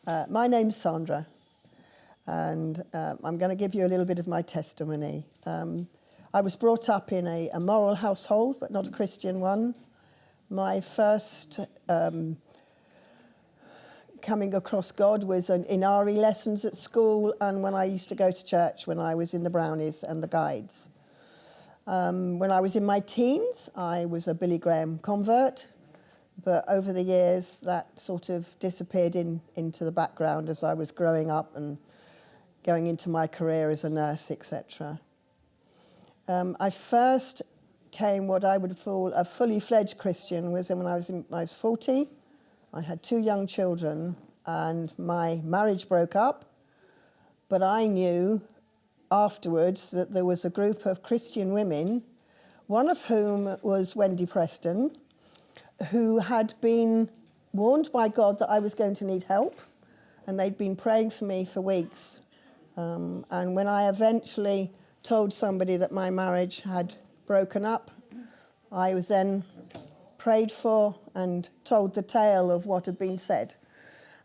My name's Sandra, and I'm going to give you a little bit of my testimony. I was brought up in a moral household, but not a Christian one. My first coming across God was in RE lessons at school, and when I used to go to church when I was in the Brownies and the Guides. When I was in my teens, I was a Billy Graham convert, but over the years that sort of disappeared into the background as I was growing up and going into my career as a nurse, etc. I first became what I would call a fully fledged Christian when I was 40. I had 2 young children and my marriage broke up, but I knew afterwards that there was a group of Christian women, one of whom was Wendy Preston, who had been warned by God that I was going to need help, and they'd been praying for me for weeks. And when I eventually told somebody that my marriage had broken up, I was then prayed for and told the tale of what had been said.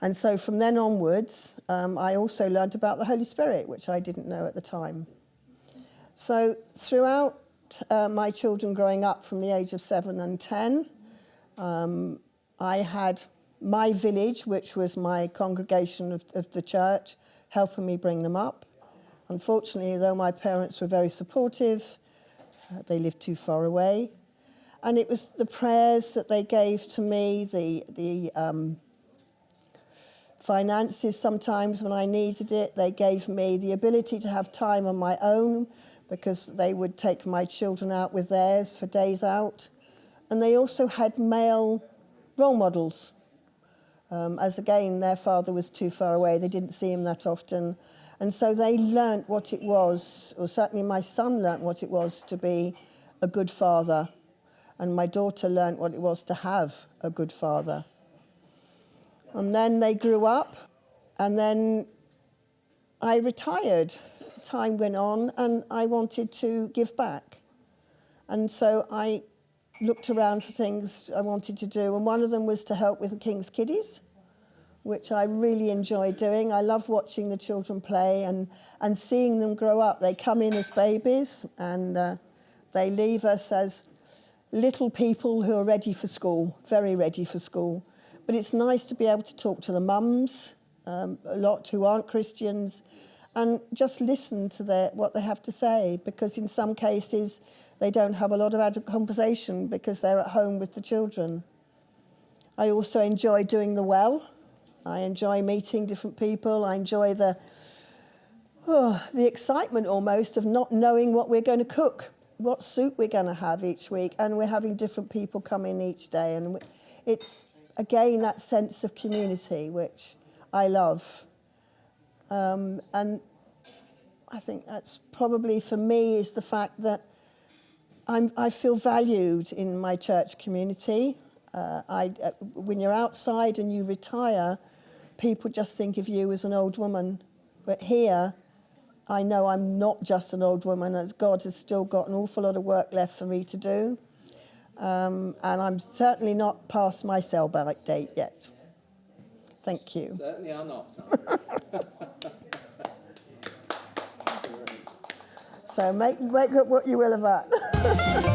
And so from then onwards, I also learned about the Holy Spirit, which I didn't know at the time. So throughout my children growing up from the age of 7 and 10, I had my village, which was my congregation of the church, helping me bring them up. Unfortunately, though my parents were very supportive, they lived too far away. And it was the prayers that they gave to me, the finances sometimes when I needed it. They gave me the ability to have time on my own because they would take my children out with theirs for days out. And they also had male role models. As again, their father was too far away. They didn't see him that often. And so they learnt what it was, or certainly my son learnt what it was to be a good father. And my daughter learnt what it was to have a good father. And then they grew up, and then I retired. Time went on, and I wanted to give back. And so I looked around for things I wanted to do, and one of them was to help with the King's Kiddies, which I really enjoy doing. I love watching the children play and seeing them grow up. They come in as babies, and they leave us as little people who are ready for school, very ready for school. But it's nice to be able to talk to the mums, a lot who aren't Christians, and just listen to what they have to say, because in some cases they don't have a lot of adult conversation because they're at home with the children. I also enjoy doing the well. I enjoy meeting different people. I enjoy the excitement almost of not knowing what we're going to cook, what soup we're going to have each week, and we're having different people come in each day. And it's, again, that sense of community, which I love. And I think that's probably, for me, is the fact that I feel valued in my church community. When you're outside and you retire, people just think of you as an old woman. But here, I know I'm not just an old woman, as God has still got an awful lot of work left for me to do. And I'm certainly not past my sell-by date yet. Thank you. Certainly are not, Sandra. So make up what you will of that.